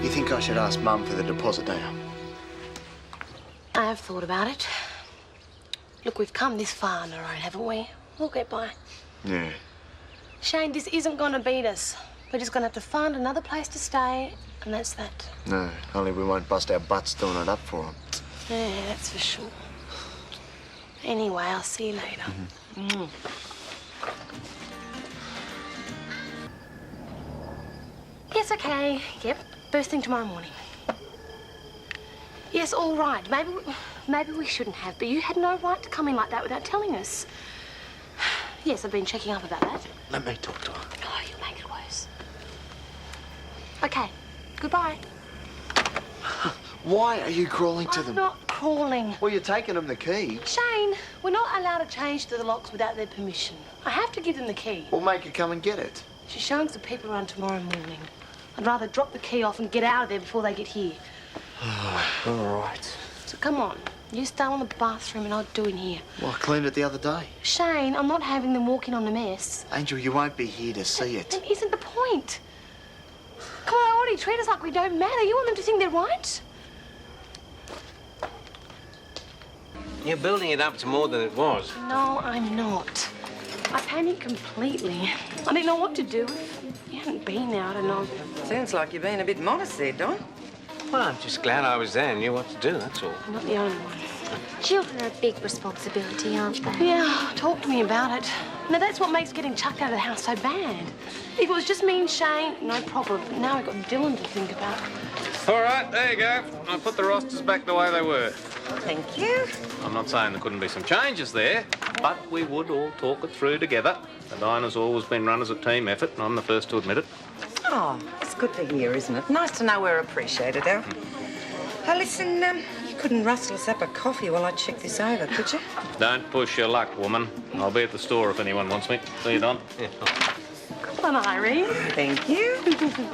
You think I should ask Mum for the deposit, don't you? I have thought about it. Look, we've come this far on our own, haven't we? We'll get by. Yeah. Shane, this isn't going to beat us. We're just going to have to find another place to stay, and that's that. No, only we won't bust our butts doing it up for 'em. Yeah, that's for sure. Anyway, I'll see you later. Yes, okay. Yep, first thing tomorrow morning. Yes, all right. Maybe we shouldn't have, but you had no right to come in like that without telling us. Yes, I've been checking up about that. Let me talk to her. Oh, you'll make it worse. Okay, goodbye. Why are you crawling to them? I'm not crawling. Well, you're taking them the key. Shane, we're not allowed to change the locks without their permission. I have to give them the key. We'll make her come and get it. She's showing some people around tomorrow morning. I'd rather drop the key off and get out of there before they get here. All right. So come on, you stay on the bathroom and I'll do in here. Well, I cleaned it the other day. Shane, I'm not having them walk in on a mess. Angel, you won't be here to see it. That isn't the point. Come on, already treat us like we don't matter. You want them to think they're right? You're building it up to more than it was. No, I'm not. I panicked completely. I didn't know what to do. If you hadn't been there, I don't know. Sounds like you're being a bit modest there, Don. Well, I'm just glad I was there and knew what to do, that's all. I'm not the only one. Children are a big responsibility, aren't they? Yeah, talk to me about it. Now, that's what makes getting chucked out of the house so bad. If it was just me and Shane, no problem. But now we've got Dylan to think about. All right, there you go. I put the rosters back the way they were. Thank you. I'm not saying there couldn't be some changes there, but we would all talk it through together. The diner's always been run as a team effort, and I'm the first to admit it. Oh, it's good to hear, isn't it? Nice to know we're appreciated, Al. Listen, you couldn't rustle us up a coffee while I check this over, could you? Don't push your luck, woman. I'll be at the store if anyone wants me. See you, Don. Come on, Irene. Thank you.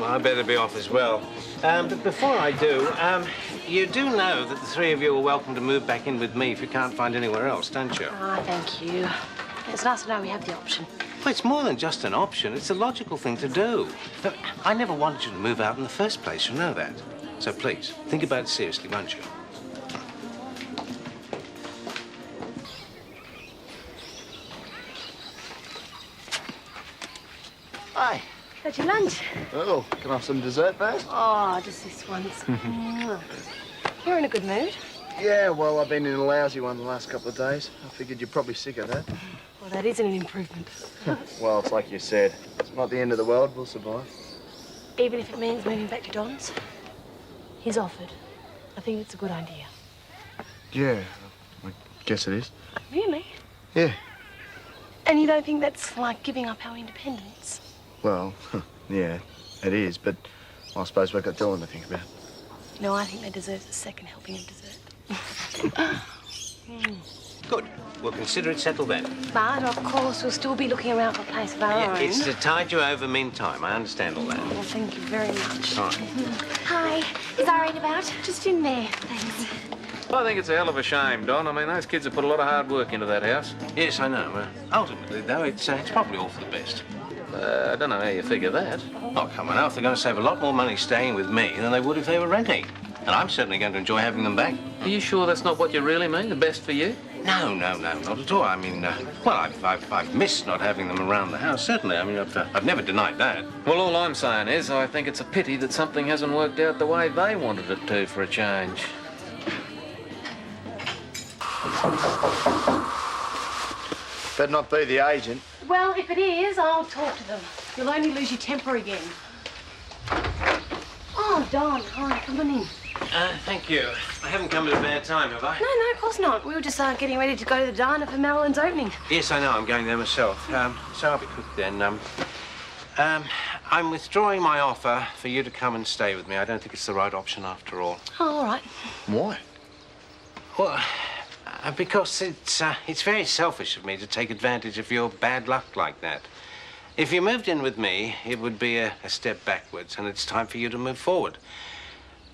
Well, I better be off as well. But before I do, you do know that the three of you are welcome to move back in with me if you can't find anywhere else, don't you? Ah, thank you. It's nice to know we have the option. Well, it's more than just an option. It's a logical thing to do. Look, I never wanted you to move out in the first place, you know that. So please, think about it seriously, won't you? Hey. Had your lunch? Oh, can I have some dessert first? Oh, just this once. You're in a good mood. Yeah, well, I've been in a lousy one the last couple of days. I figured you're probably sick of that. Well, that isn't an improvement. Well, it's like you said. It's not the end of the world. We'll survive. Even if it means moving back to Don's. He's offered. I think it's a good idea. Yeah, I guess it is. Really? Yeah. And you don't think that's like giving up our independence? Well, yeah, it is, but I suppose we've got Dylan to think about. No, I think they deserve a second helping of dessert. Good. We'll consider it settled then. But, of course, we'll still be looking around for a place of our own. It's to tide you over meantime. I understand all that. Well, thank you very much. All right. Hi, is Irene about? Just in there. Thanks. I think it's a hell of a shame, Don. I mean, those kids have put a lot of hard work into that house. Yes, I know. Ultimately, though, it's probably all for the best. I don't know how you figure that. Oh, come on, Alf. They're going to save a lot more money staying with me than they would if they were renting. And I'm certainly going to enjoy having them back. Are you sure that's not what you really mean, the best for you? No, not at all. I mean, well, I've missed not having them around the house, certainly. I mean, I've never denied that. Well, all I'm saying is I think it's a pity that something hasn't worked out the way they wanted it to for a change. Better not be the agent. Well, if it is, I'll talk to them. You'll only lose your temper again. Oh, Don, hi, come on in. Thank you. I haven't come at a bad time, have I? No, of course not. We were just getting ready to go to the diner for Marilyn's opening. Yes, I know. I'm going there myself. So I'll be quick then. I'm withdrawing my offer for you to come and stay with me. I don't think it's the right option after all. Oh, all right. Why? Well, because it's very selfish of me to take advantage of your bad luck like that. If you moved in with me, it would be a step backwards, and it's time for you to move forward.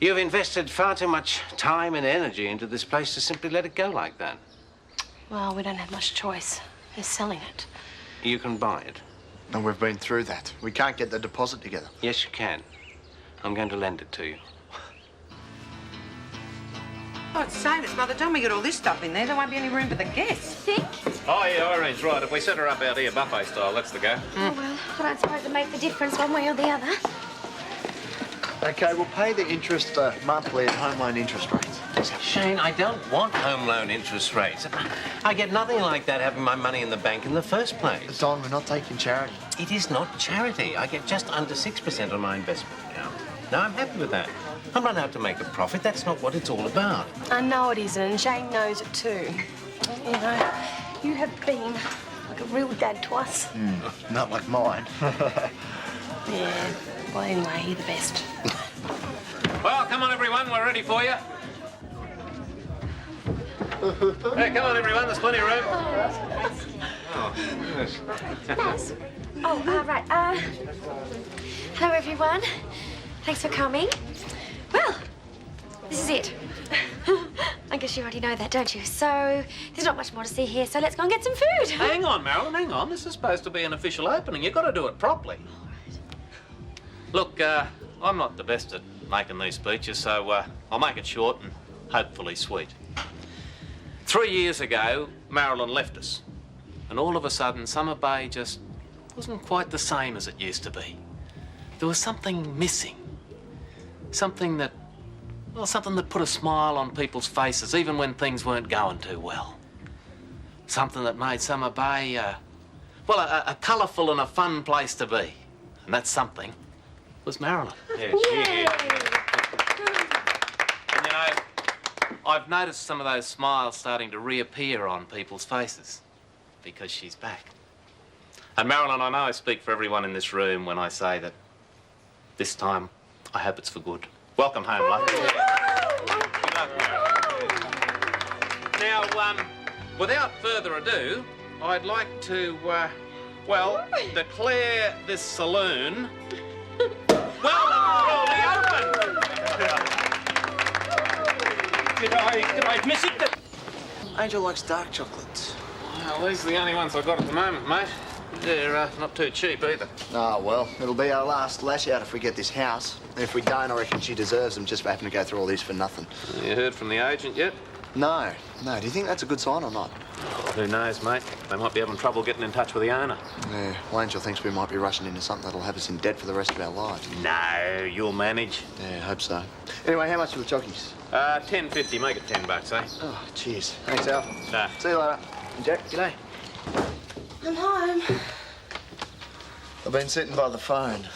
You've invested far too much time and energy into this place to simply let it go like that. Well, we don't have much choice. They're selling it. You can buy it. And we've been through that. We can't get the deposit together. Yes, you can. I'm going to lend it to you. Oh, it's savers. By the time we get all this stuff in there won't be any room for the guests. Think? Oh, yeah, Irene's right. If we set her up out here buffet style, that's the go. Oh, well, I don't suppose it makes a difference one way or the other. Okay, we'll pay the interest monthly at home loan interest rates. Shane, I don't want home loan interest rates. I get nothing like that having my money in the bank in the first place. Don, we're not taking charity. It is not charity. I get just under 6% on my investment account. Now, I'm happy with that. I'm not out to make a profit. That's not what it's all about. I know it isn't, and Shane knows it too. You know, you have been like a real dad to us. Not like mine. Yeah, well, anyway, you're the best. Well, come on, everyone. We're ready for you. Hey, come on, everyone. There's plenty of room. Yes. Oh, right. Hello, everyone. Thanks for coming. Well, this is it. I guess you already know that, don't you? So, there's not much more to see here, so let's go and get some food. Hang on, Marilyn, hang on. This is supposed to be an official opening. You've got to do it properly. Look, I'm not the best at making these speeches, so I'll make it short and hopefully sweet. 3 years ago, Marilyn left us. And all of a sudden, Summer Bay just wasn't quite the same as it used to be. There was something missing. Something that put a smile on people's faces, even when things weren't going too well. Something that made Summer Bay, a colourful and a fun place to be. And that something was Marilyn. Yes, And you know, I've noticed some of those smiles starting to reappear on people's faces because she's back. And Marilyn, I know I speak for everyone in this room when I say that this time I hope it's for good. Welcome home, love. Good luck, Marilyn. Now, without further ado, I'd like to, declare this saloon fully open. Did I miss it? Angel likes dark chocolates. Well, these are the only ones I've got at the moment, mate. They're not too cheap either. Ah, well, it'll be our last lash out if we get this house. And if we don't, I reckon she deserves them just for having to go through all this for nothing. You heard from the agent yet? No. Do you think that's a good sign or not? Oh, who knows, mate? They might be having trouble getting in touch with the owner. Yeah, well, Angel thinks we might be rushing into something that'll have us in debt for the rest of our lives. No, you'll manage. Yeah, I hope so. Anyway, how much for the chockies? $10.50. Make it $10, eh? Oh, cheers. Thanks, Al. Nah. See you later. And Jack, g'day. I'm home. I've been sitting by the phone.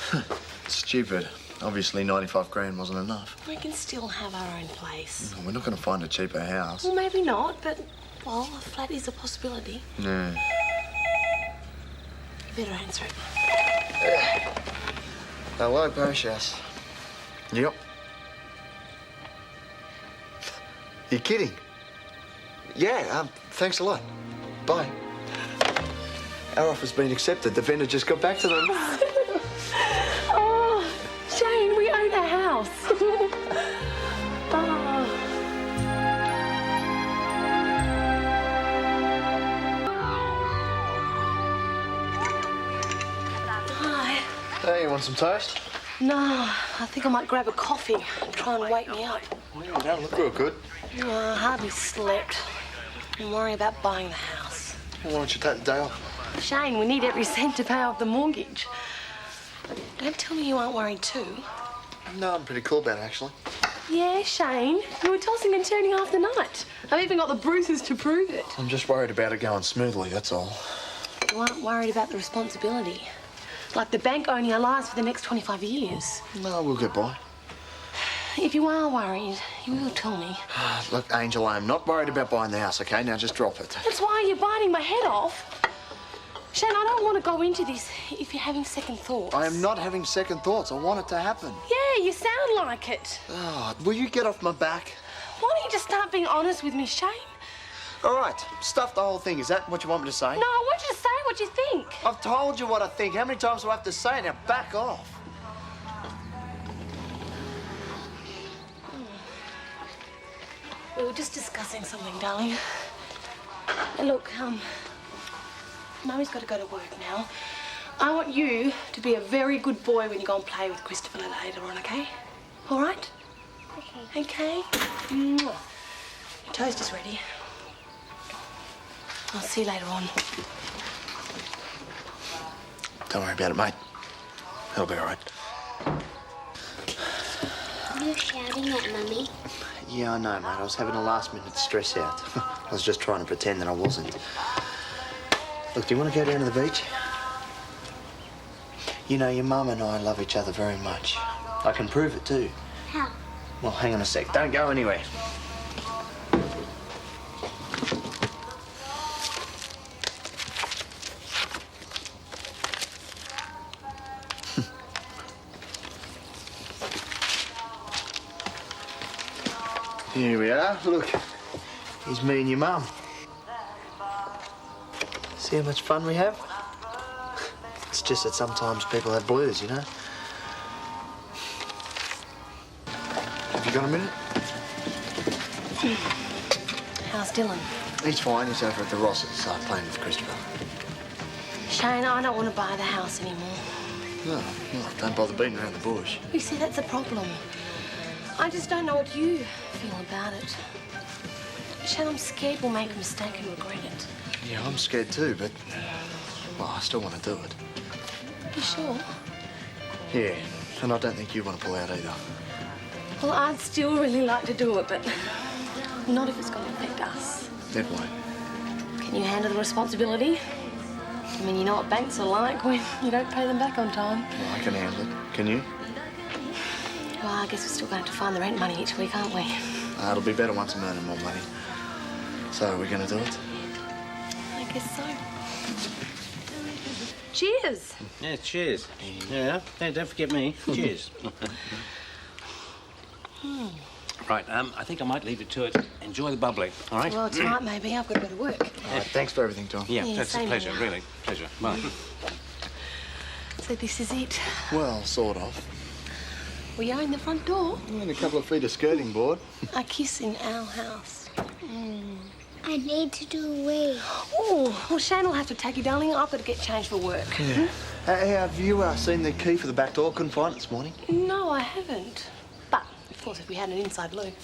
Stupid. Obviously, 95 grand wasn't enough. We can still have our own place. We're not going to find a cheaper house. Well, maybe not, but, well, a flat is a possibility. Yeah. You better answer it. Hello, Precious. Yep. You're kidding? Yeah, thanks a lot. Bye. Our offer's been accepted. The vendor just got back to them. Oh, Shane, we own a house. Oh. Hi. Hey, you want some toast? No, I think I might grab a coffee and try and wake me up. Well, you don't look real good. No, I hardly slept. I'm worrying about buying the house. Well, why don't you take the day off? Shane, we need every cent to pay off the mortgage. Don't tell me you aren't worried too. No, I'm pretty cool about it, actually. Yeah, Shane. You were tossing and turning half the night. I've even got the bruises to prove it. I'm just worried about it going smoothly, that's all. You aren't worried about the responsibility. Like the bank owning our lives for the next 25 years. No, we'll get by. If you are worried, you will tell me. Look, Angel, I am not worried about buying the house, okay? Now just drop it. That's why you're biting my head off. Shane, I don't want to go into this if you're having second thoughts. I am not having second thoughts. I want it to happen. Yeah, you sound like it. Oh, will you get off my back? Why don't you just start being honest with me, Shane? All right, stuff the whole thing. Is that what you want me to say? No, I want you to say what you think. I've told you what I think. How many times do I have to say it? Now back off. We were just discussing something, darling. Look, Mummy's got to go to work now. I want you to be a very good boy when you go and play with Christopher later on, okay? All right? Okay. Okay. Mwah. Toast is ready. I'll see you later on. Don't worry about it, mate. It'll be all right. You're shouting at Mummy. Yeah, I know, mate. I was having a last-minute stress out. I was just trying to pretend that I wasn't. Look, do you want to go down to the beach? You know, your mum and I love each other very much. I can prove it too. How? Well, hang on a sec. Don't go anywhere. Here we are. Look, here's me and your mum. See how much fun we have? It's just that sometimes people have blues, you know? Have you got a minute? How's Dylan? He's fine. He's over at the Rosses, playing with Christopher. Shane, I don't want to buy the house anymore. No, don't bother beating around the bush. You see, that's the problem. I just don't know what you feel about it. Shane, I'm scared we'll make a mistake and regret it. Yeah, I'm scared too, but... Well, I still want to do it. You sure? Yeah, and I don't think you want to pull out either. Well, I'd still really like to do it, but not if it's going to affect us. It won't. Can you handle the responsibility? I mean, you know what banks are like when you don't pay them back on time. Well, I can handle it. Can you? Well, I guess we're still going to have to find the rent money each week, aren't we? It'll be better once I'm earning more money. So, are we going to do it? I guess so. Cheers. Yeah, cheers. Yeah, hey, don't forget me. Cheers. Right, I think I might leave it to it. Enjoy the bubbly, all right? Well, tonight maybe. I've got to go to work. All right, thanks for everything, Tom. Yeah, Yeah, that's a same pleasure, here. really. Pleasure. Bye. So this is it. Well, sort of. We are in the front door. And a couple of feet of skirting board. A kiss in our house. I need to do a wee. Oh, well, Shane will have to take you, darling. I've got to get changed for work. Yeah. Hey, have you seen the key for the back door? Couldn't find it this morning. No, I haven't. But, of course, if we had an inside loop.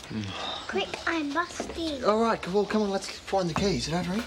Quick, I must in. All right, well, come on, let's find the key. Is it over here?